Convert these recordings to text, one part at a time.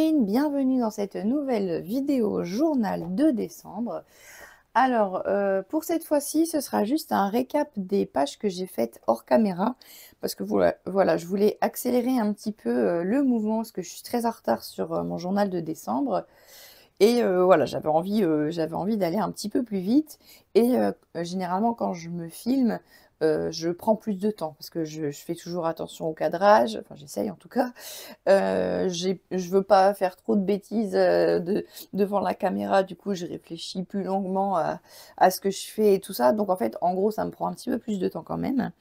Sandrine, bienvenue dans cette nouvelle vidéo journal de décembre. Alors, pour cette fois-ci, ce sera juste un récap des pages que j'ai faites hors caméra, parce que voilà, je voulais accélérer un petit peu le mouvement, parce que je suis très en retard sur mon journal de décembre. Et voilà, j'avais envie d'aller un petit peu plus vite. Et généralement, quand je me filme, je prends plus de temps, parce que je fais toujours attention au cadrage, enfin j'essaye en tout cas. Je veux pas faire trop de bêtises devant la caméra, du coup je réfléchis plus longuement à ce que je fais et tout ça. Donc en fait, en gros, ça me prend un petit peu plus de temps quand même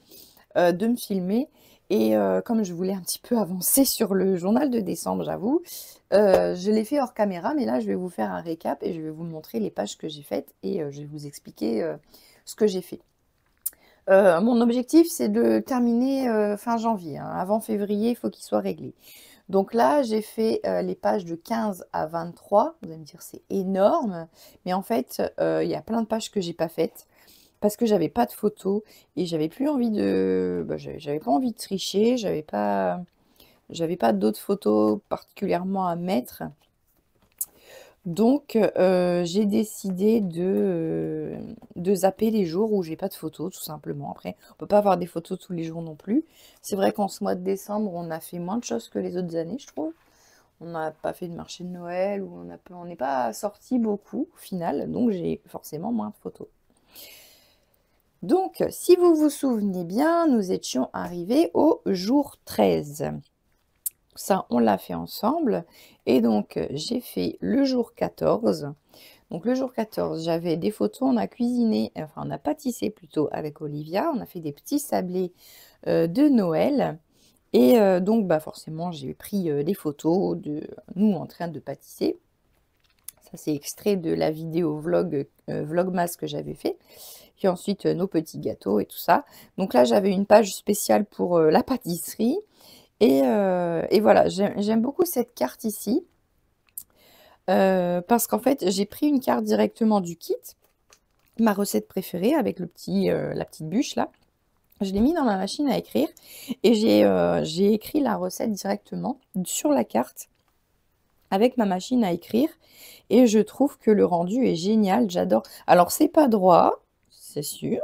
de me filmer. Et comme je voulais un petit peu avancer sur le journal de décembre, j'avoue, je l'ai fait hors caméra, mais là je vais vous faire un récap et je vais vous montrer les pages que j'ai faites et je vais vous expliquer ce que j'ai fait. Mon objectif, c'est de terminer fin janvier, hein. Avant février, il faut qu'il soit réglé. Donc là, j'ai fait les pages de 15 à 23. Vous allez me dire, c'est énorme. Mais en fait, il y a plein de pages que j'ai pas faites parce que j'avais pas de photos et j'avais plus envie de... j'avais pas envie de tricher. J'avais pas d'autres photos particulièrement à mettre. Donc, j'ai décidé de zapper les jours où j'ai pas de photos, tout simplement. Après, on peut pas avoir des photos tous les jours non plus. C'est vrai qu'en ce mois de décembre, on a fait moins de choses que les autres années, je trouve. On n'a pas fait de marché de Noël, ou on n'est pas sorti beaucoup, au final. Donc, j'ai forcément moins de photos. Donc, si vous vous souvenez bien, nous étions arrivés au jour 13. Ça, on l'a fait ensemble. Et donc, j'ai fait le jour 14. Donc, le jour 14, j'avais des photos. On a cuisiné, enfin, on a pâtissé plutôt avec Olivia. On a fait des petits sablés de Noël. Et donc, forcément, j'ai pris des photos de nous en train de pâtisser. Ça, c'est extrait de la vidéo Vlogmas que j'avais fait. Puis ensuite, nos petits gâteaux et tout ça. Donc là, j'avais une page spéciale pour la pâtisserie. Et voilà, j'aime beaucoup cette carte ici, parce qu'en fait, j'ai pris une carte directement du kit, ma recette préférée avec la petite bûche là. Je l'ai mis dans ma machine à écrire et j'ai écrit la recette directement sur la carte avec ma machine à écrire et je trouve que le rendu est génial, j'adore. Alors c'est pas droit, c'est sûr.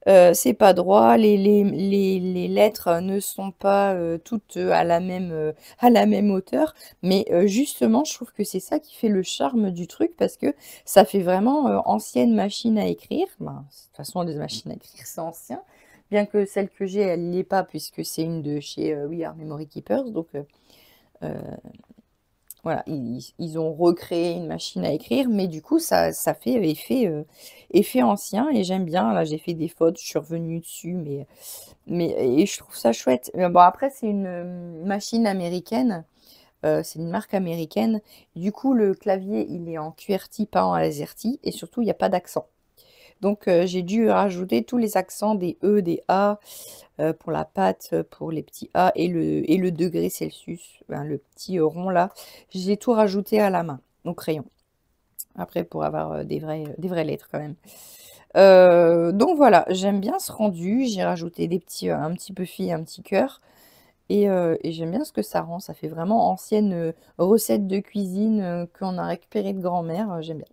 C'est pas droit, les lettres ne sont pas toutes à la même hauteur, mais justement, je trouve que c'est ça qui fait le charme du truc parce que ça fait vraiment ancienne machine à écrire. De toute façon, les machines à écrire, c'est ancien, bien que celle que j'ai, elle n'y est pas puisque c'est une de chez We Are Memory Keepers. Donc voilà, ils ont recréé une machine à écrire, mais du coup, ça fait effet ancien et j'aime bien. Là, j'ai fait des fautes, je suis revenue dessus, et je trouve ça chouette. Bon, après, c'est une machine américaine, c'est une marque américaine. Du coup, le clavier, il est en QWERTY, pas en AZERTY, et surtout, il n'y a pas d'accent. Donc, j'ai dû rajouter tous les accents des E, des A, pour la pâte, pour les petits A et le degré Celsius, le petit rond là. J'ai tout rajouté à la main, au crayon. Après, pour avoir des vraies lettres quand même. Donc voilà, j'aime bien ce rendu. J'ai rajouté un petit peu fille, un petit cœur. Et j'aime bien ce que ça rend. Ça fait vraiment ancienne recette de cuisine qu'on a récupérée de grand-mère. J'aime bien.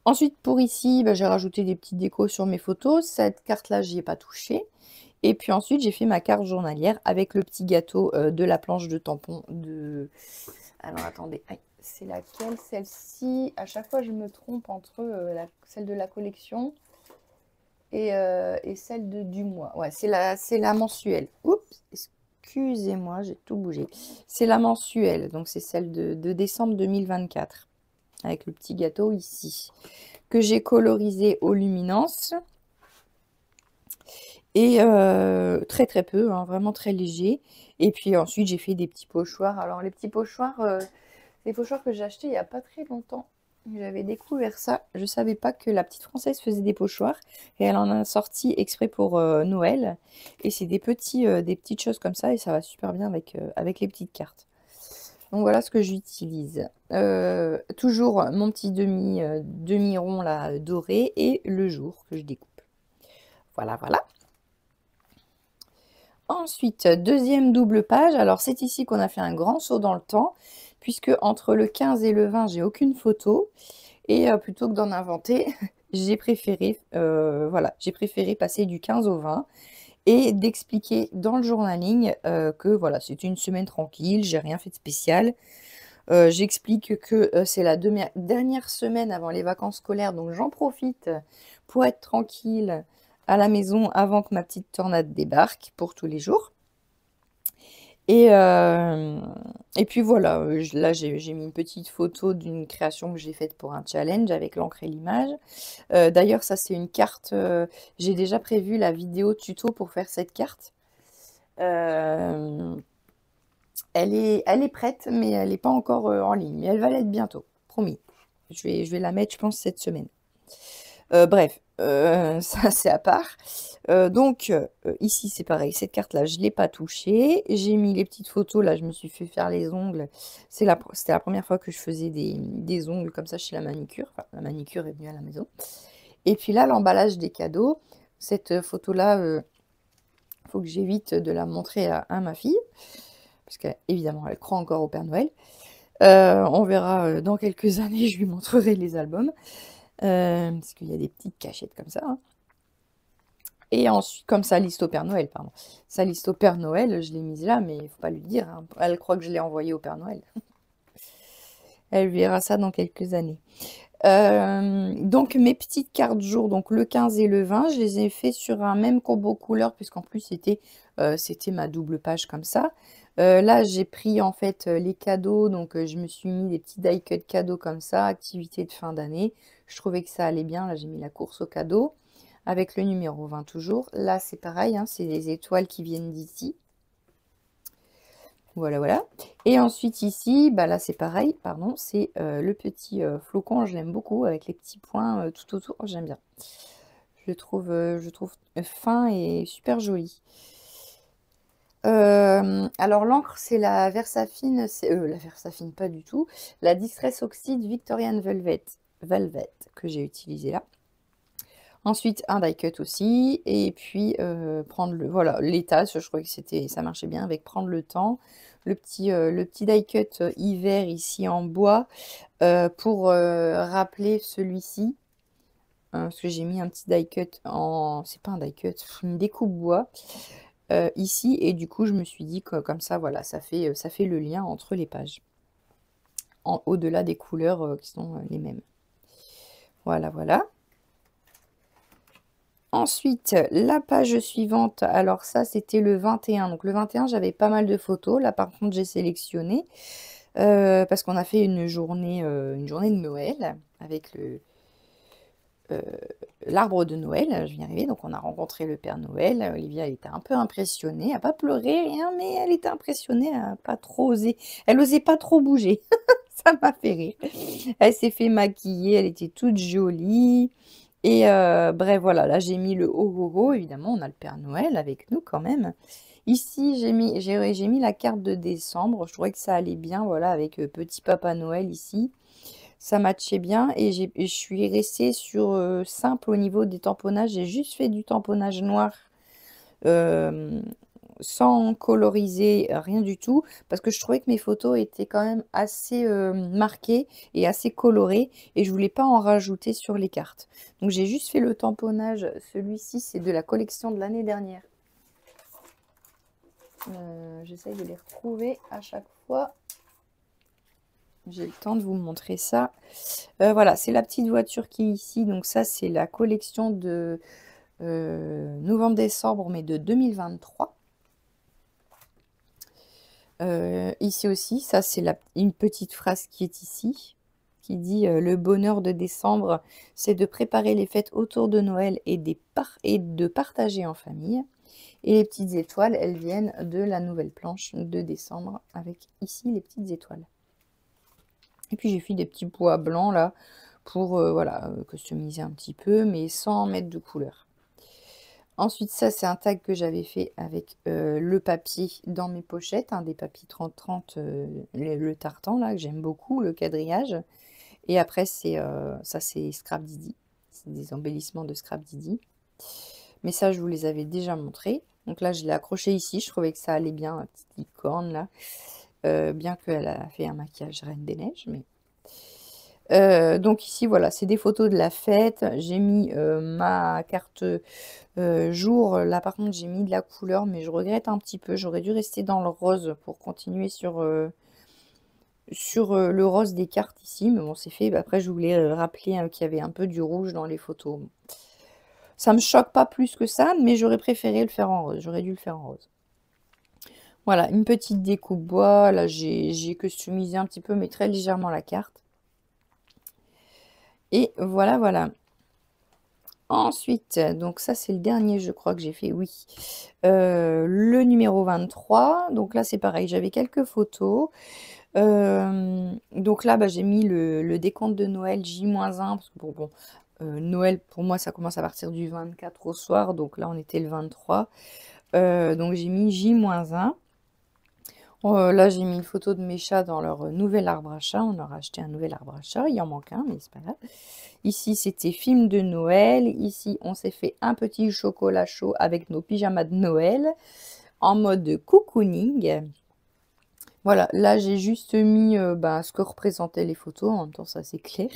Ensuite, pour ici, j'ai rajouté des petites décos sur mes photos. Cette carte-là, j'y ai pas touché. Et puis ensuite, j'ai fait ma carte journalière avec le petit gâteau de la planche de tampon de... Alors, attendez. C'est laquelle? Celle-ci. À chaque fois, je me trompe entre celle de la collection et celle du mois. Ouais, c'est la mensuelle. Oups, excusez-moi, j'ai tout bougé. C'est la mensuelle. Donc, c'est celle de décembre 2024. Avec le petit gâteau ici. Que j'ai colorisé aux luminances. Et très très peu, hein, vraiment très léger. Et puis ensuite, j'ai fait des petits pochoirs. Alors les petits pochoirs, les pochoirs que j'ai achetés il n'y a pas très longtemps. J'avais découvert ça. Je ne savais pas que la petite française faisait des pochoirs. Et elle en a sorti exprès pour Noël. Et c'est des petites choses comme ça. Et ça va super bien avec les petites cartes. Donc voilà ce que j'utilise. Toujours mon petit demi-rond là doré et le jour que je découpe. Voilà, voilà. Ensuite, deuxième double page. Alors, c'est ici qu'on a fait un grand saut dans le temps, puisque entre le 15 et le 20, j'ai aucune photo. Et plutôt que d'en inventer, j'ai préféré, voilà, j'ai préféré passer du 15 au 20 et d'expliquer dans le journaling que voilà, c'était une semaine tranquille, j'ai rien fait de spécial. J'explique que c'est la dernière semaine avant les vacances scolaires, donc j'en profite pour être tranquille à la maison avant que ma petite tornade débarque pour tous les jours. Et, et puis voilà, là j'ai mis une petite photo d'une création que j'ai faite pour un challenge avec l'encre et l'image. D'ailleurs, ça c'est une carte, j'ai déjà prévu la vidéo tuto pour faire cette carte. Euh, elle est prête, mais elle n'est pas encore en ligne. Mais elle va l'être bientôt, promis. Je vais la mettre, je pense, cette semaine. Bref, ça c'est à part. Donc, ici c'est pareil, cette carte-là, je ne l'ai pas touchée. J'ai mis les petites photos, là, je me suis fait faire les ongles. C'était la première fois que je faisais des ongles comme ça chez la manicure. Enfin, la manicure est venue à la maison. Et puis là, l'emballage des cadeaux. Cette photo-là, il faut que j'évite de la montrer à ma fille, parce qu'évidemment, elle croit encore au Père Noël. On verra dans quelques années, je lui montrerai les albums. Parce qu'il y a des petites cachettes comme ça, hein. Et ensuite, comme sa liste au Père Noël, pardon. Sa liste au Père Noël, je l'ai mise là, mais il ne faut pas lui dire, hein. Elle croit que je l'ai envoyée au Père Noël. Elle verra ça dans quelques années. Donc mes petites cartes jour, donc le 15 et le 20, je les ai fait sur un même combo couleur, puisqu'en plus c'était ma double page comme ça. Là, j'ai pris en fait les cadeaux, donc je me suis mis des petits die cut cadeaux comme ça, activité de fin d'année. Je trouvais que ça allait bien. Là, j'ai mis la course aux cadeaux avec le numéro 20 toujours. Là, c'est pareil, hein, c'est des étoiles qui viennent d'ici. Voilà, voilà. Et ensuite ici, bah là c'est pareil, pardon, c'est le petit flocon, je l'aime beaucoup, avec les petits points tout autour, j'aime bien. Je trouve fin et super joli. Alors l'encre, c'est la Versafine, la Versafine pas du tout, la Distress Oxide Victorian Velvet que j'ai utilisé là. Ensuite, un die cut aussi, et puis prendre voilà, les tasses, je crois que ça marchait bien avec prendre le temps. Le petit die cut hiver ici en bois pour rappeler celui-ci, hein, parce que j'ai mis un petit die cut c'est pas un die cut, une découpe bois ici, et du coup je me suis dit que comme ça, voilà, ça fait le lien entre les pages, au-delà des couleurs qui sont les mêmes. Voilà, voilà. Ensuite, la page suivante, alors ça c'était le 21. Donc le 21, j'avais pas mal de photos. Là par contre, j'ai sélectionné parce qu'on a fait une journée de Noël avec l'arbre de Noël. Je viens d'arriver, donc on a rencontré le Père Noël. Olivia, elle était un peu impressionnée, elle n'a pas pleuré, rien, mais elle était impressionnée, elle n'a pas trop osé. Elle osait pas trop bouger. Ça m'a fait rire. Elle s'est fait maquiller, elle était toute jolie. Et bref, voilà, là j'ai mis le ho ho ho, évidemment, on a le Père Noël avec nous quand même. Ici, j'ai mis la carte de décembre, je trouvais que ça allait bien, voilà, avec petit Papa Noël ici. Ça matchait bien et je suis restée sur simple au niveau des tamponnages. J'ai juste fait du tamponnage noir euh, sans coloriser, rien du tout, parce que je trouvais que mes photos étaient quand même assez marquées et assez colorées, et je voulais pas en rajouter sur les cartes. Donc j'ai juste fait le tamponnage. Celui-ci, c'est de la collection de l'année dernière. J'essaye de les retrouver à chaque fois. J'ai le temps de vous montrer ça. Voilà, c'est la petite voiture qui est ici. Donc ça, c'est la collection de novembre-décembre, mais de 2023. Ici aussi, ça c'est une petite phrase qui est ici, qui dit le bonheur de décembre, c'est de préparer les fêtes autour de Noël et de partager en famille. Et les petites étoiles, elles viennent de la nouvelle planche de décembre, avec ici les petites étoiles. Et puis j'ai fait des petits pois blancs là, pour voilà, customiser un petit peu, mais sans mettre de couleur. Ensuite, ça, c'est un tag que j'avais fait avec le papier dans mes pochettes, hein, des papiers 30-30, le tartan, là, que j'aime beaucoup, le quadrillage. Et après, ça, c'est Scrap Didi. C'est des embellissements de Scrap Didi. mais ça, je vous les avais déjà montrés. Donc là, je l'ai accroché ici, je trouvais que ça allait bien, la petite licorne là, bien qu'elle a fait un maquillage Reine des Neiges, mais donc ici, voilà, c'est des photos de la fête. J'ai mis, ma carte, jour. Là, par contre, j'ai mis de la couleur, mais je regrette un petit peu. J'aurais dû rester dans le rose pour continuer sur le rose des cartes ici, mais bon, c'est fait. Bah, après, je voulais, rappeler, qu'il y avait un peu du rouge dans les photos. Ça me choque pas plus que ça, mais j'aurais préféré le faire en rose. J'aurais dû le faire en rose. Voilà, une petite découpe bois. Là, j'ai customisé un petit peu, mais très légèrement la carte. Et voilà, voilà. Ensuite, donc ça, c'est le dernier, je crois que j'ai fait, oui. Le numéro 23. Donc là, c'est pareil, j'avais quelques photos. Donc là, bah, j'ai mis le décompte de Noël J-1 parce que bon, Noël, pour moi, ça commence à partir du 24 au soir. Donc là, on était le 23. Donc j'ai mis J-1. Là, j'ai mis une photo de mes chats dans leur nouvel arbre à chat. On leur a acheté un nouvel arbre à chat. Il en manque un, mais c'est pas grave. Ici, c'était film de Noël. Ici, on s'est fait un petit chocolat chaud avec nos pyjamas de Noël en mode cocooning. Voilà, là, j'ai juste mis bah, ce que représentaient les photos. En même temps, ça, c'est clair.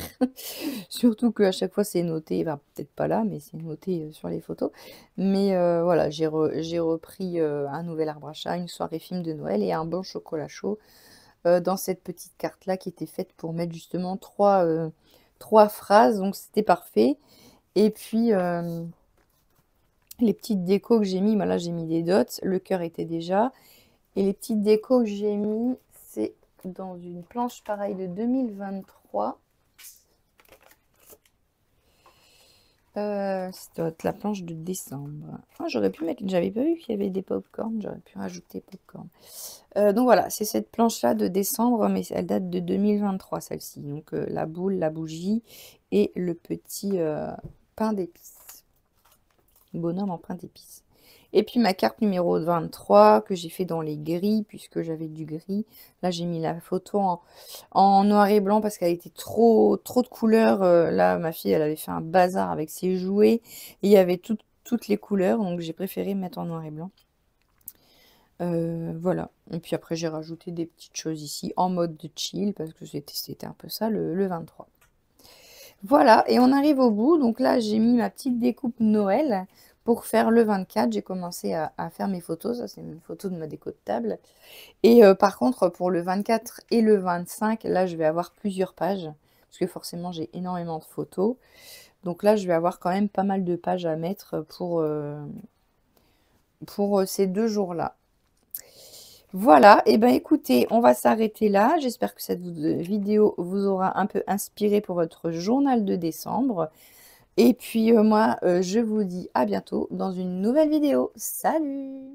Surtout qu'à chaque fois, c'est noté, enfin, peut-être pas là, mais c'est noté sur les photos. Mais voilà, j'ai repris un nouvel arbre à chat, une soirée film de Noël et un bon chocolat chaud dans cette petite carte-là qui était faite pour mettre justement trois phrases. Donc, c'était parfait. Et puis, les petites décos que j'ai mis, bah, là, j'ai mis des dots. Le cœur était déjà. Et les petites décos que j'ai mis, c'est dans une planche pareille de 2023. Ça doit être la planche de décembre. Ah, j'aurais pu mettre, j'avais pas vu qu'il y avait des pop-corn, j'aurais pu rajouter pop-corn. Donc voilà, c'est cette planche-là de décembre, mais elle date de 2023, celle-ci. Donc la boule, la bougie et le petit pain d'épices. Bonhomme en pain d'épices. Et puis ma carte numéro 23 que j'ai fait dans les gris, puisque j'avais du gris. Là, j'ai mis la photo en noir et blanc parce qu'elle était trop de couleurs. Là, ma fille, elle avait fait un bazar avec ses jouets. Et il y avait toutes les couleurs, donc j'ai préféré mettre en noir et blanc. Voilà. Et puis après, j'ai rajouté des petites choses ici en mode de chill parce que c'était un peu ça le 23. Voilà, et on arrive au bout. Donc là, j'ai mis ma petite découpe Noël pour faire le 24. J'ai commencé à faire mes photos. Ça, c'est une photo de ma déco de table. Et par contre, pour le 24 et le 25, là, je vais avoir plusieurs pages. Parce que forcément, j'ai énormément de photos. Donc là, je vais avoir quand même pas mal de pages à mettre pour ces 2 jours-là. Voilà, et ben écoutez, on va s'arrêter là. J'espère que cette vidéo vous aura un peu inspiré pour votre journal de décembre. Et puis moi, je vous dis à bientôt dans une nouvelle vidéo. Salut!